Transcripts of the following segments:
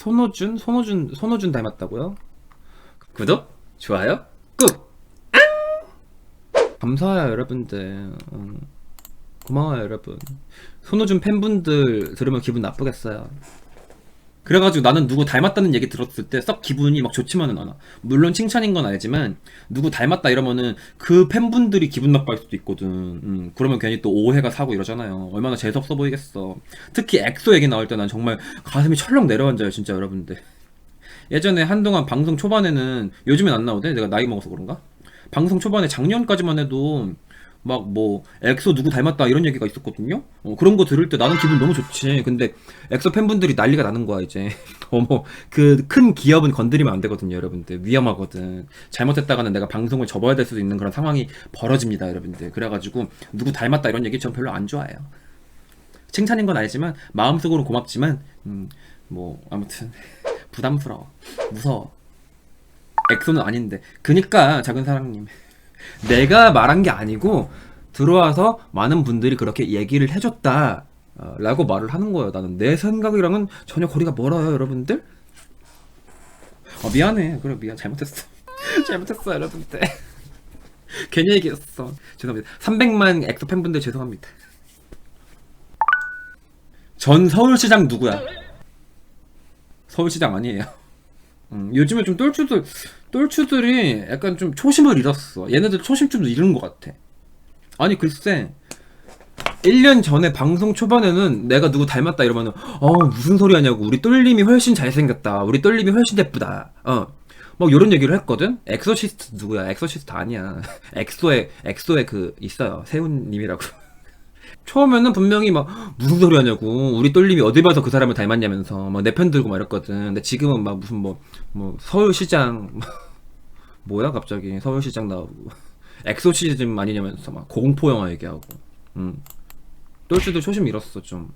손호준 닮았다고요? 구독, 좋아요, 꾹! 감사해요 여러분들. 고마워요 여러분. 손호준 팬분들 들으면 기분 나쁘겠어요. 그래가지고 나는 누구 닮았다는 얘기 들었을 때 썩 기분이 막 좋지만은 않아. 물론 칭찬인 건 알지만 누구 닮았다 이러면은 그 팬분들이 기분 나빠할 수도 있거든. 그러면 괜히 또 오해가 사고 이러잖아요. 얼마나 재수없어 보이겠어. 특히 엑소 얘기 나올 때 난 정말 가슴이 철렁 내려앉아요 진짜 여러분들. 예전에 한동안 방송 초반에는, 요즘엔 안 나오대? 내가 나이 먹어서 그런가? 방송 초반에 작년까지만 해도 막 뭐 엑소 누구 닮았다 이런 얘기가 있었거든요. 그런 거 들을 때 나는 기분 너무 좋지. 근데 엑소 팬분들이 난리가 나는 거야 이제. 어머, 그 큰 기업은 건드리면 안 되거든요 여러분들. 위험하거든. 잘못했다가는 내가 방송을 접어야 될 수도 있는 그런 상황이 벌어집니다 여러분들. 그래가지고 누구 닮았다 이런 얘기 전 별로 안 좋아해요. 칭찬인 건 알지만 마음속으로 고맙지만 뭐 아무튼 부담스러워, 무서워. 엑소는 아닌데. 그니까 작은 사랑님, 내가 말한 게 아니고 들어와서 많은 분들이 그렇게 얘기를 해줬다 라고 말을 하는 거예요. 나는 내 생각이랑은 전혀 거리가 멀어요 여러분들. 미안해. 그래 미안, 잘못했어. 잘못했어 여러분들. 괜히 얘기했어. 죄송합니다. 300만 엑소 팬분들 죄송합니다. 전 서울시장 누구야? 서울시장 아니에요. 요즘에 좀 똘추들이 약간 좀 초심을 잃었어. 얘네들 초심 좀 잃은 것 같아. 아니 글쎄, 1년 전에 방송 초반에는 내가 누구 닮았다 이러면은 무슨 소리 하냐고, 우리 똘님이 훨씬 잘생겼다, 우리 똘님이 훨씬 예쁘다, 막 요런 얘기를 했거든. 엑소시스트 누구야? 엑소시스트 아니야. 엑소에 그 있어요, 세훈님이라고. 처음에는 분명히 막 무슨 소리 하냐고, 우리 똘님이 어디 봐서 그 사람을 닮았냐면서 막 내 편 들고 막 이랬거든. 근데 지금은 막 무슨 뭐 서울시장 뭐야 갑자기 서울시장 나오고 엑소시즘 아니냐면서 막 공포 영화 얘기하고. 똘추도 초심 잃었어 좀.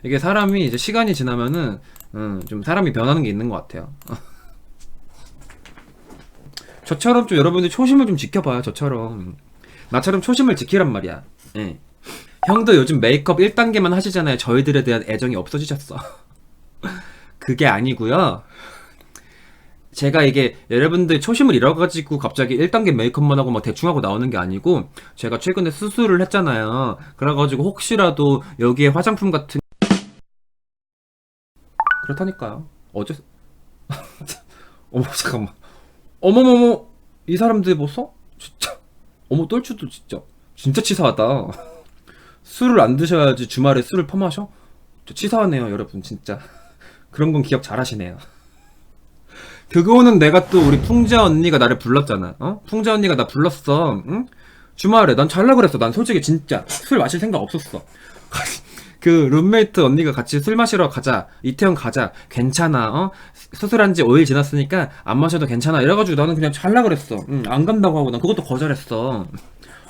이게 사람이 이제 시간이 지나면은 좀 사람이 변하는 게 있는 것 같아요. 저처럼 좀 여러분들 초심을 좀 지켜봐요. 저처럼, 나처럼 초심을 지키란 말이야. 예. 형도 요즘 메이크업 1단계만 하시잖아요. 저희들에 대한 애정이 없어지셨어. 그게 아니고요. 제가 이게 여러분들 초심을 잃어가지고 갑자기 1단계 메이크업만 하고 막 대충 하고 나오는 게 아니고, 제가 최근에 수술을 했잖아요. 그래가지고 혹시라도 여기에 화장품 같은, 그렇다니까요. 어제 어머 잠깐만. 어머머머, 이 사람들 보소? 진짜. 어머, 똘추도 진짜 치사하다. 술을 안 드셔야지 주말에 술을 퍼마셔? 치사하네요 여러분 진짜. 그런 건 기억 잘 하시네요. 그거는 내가 또 우리 풍자 언니가 나를 불렀잖아. 풍자 언니가 나 불렀어. 응? 주말에 난 잘라 그랬어. 난 솔직히 진짜 술 마실 생각 없었어. 그 룸메이트 언니가 같이 술 마시러 가자, 이태원 가자, 괜찮아, 수술한 지 5일 지났으니까 안 마셔도 괜찮아 이래가지고 나는 그냥 잘라 그랬어. 안 간다고 하고 난 그것도 거절했어.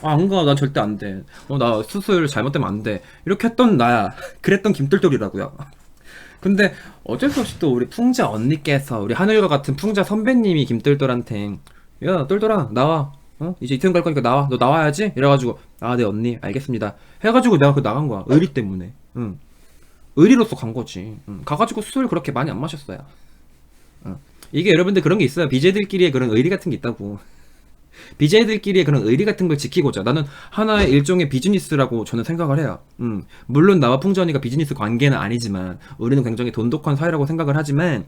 안 가, 난 절대 안 돼. 나 수술 잘못되면 안 돼. 이렇게 했던 나야. 그랬던 김똘똘이라고요. 근데 어쩔 수 없이 또 우리 풍자 언니께서, 우리 하늘과 같은 풍자 선배님이 김똘똘한테, 야 똘똘아 나와, 이제 이태원 갈 거니까 나와, 너 나와야지 이래가지고, 네 언니 알겠습니다 해가지고 내가 그 나간 거야. 의리 때문에. 의리로서 간 거지. 가가지고 술 그렇게 많이 안 마셨어요. 이게 여러분들 그런 게 있어요. BJ들끼리의 그런 의리 같은 게 있다고. BJ들끼리의 그런 의리 같은 걸 지키고자, 나는 하나의 일종의 비즈니스라고 저는 생각을 해요. 물론 나와 풍전이가 비즈니스 관계는 아니지만 우리는 굉장히 돈독한 사회라고 생각을 하지만,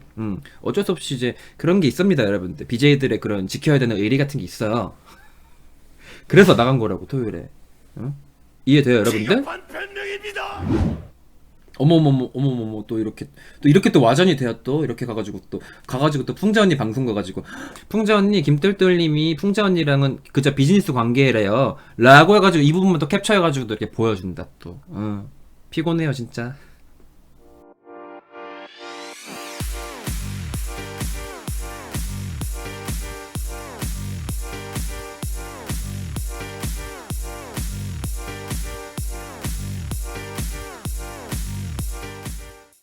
어쩔 수 없이 이제 그런 게 있습니다 여러분들. BJ들의 그런 지켜야 되는 의리 같은 게 있어요. 그래서 나간 거라고 토요일에. 이해돼요 여러분들? 어머머머, 또 이렇게 또 와전이 돼야, 또 이렇게 가가지고 또 풍자 언니 방송 가가지고, 풍자 언니 김똘똘님이 풍자 언니랑은 그저 비즈니스 관계래요 라고 해가지고 이 부분만 또 캡처해가지고 또 이렇게 보여준다 또. 피곤해요 진짜.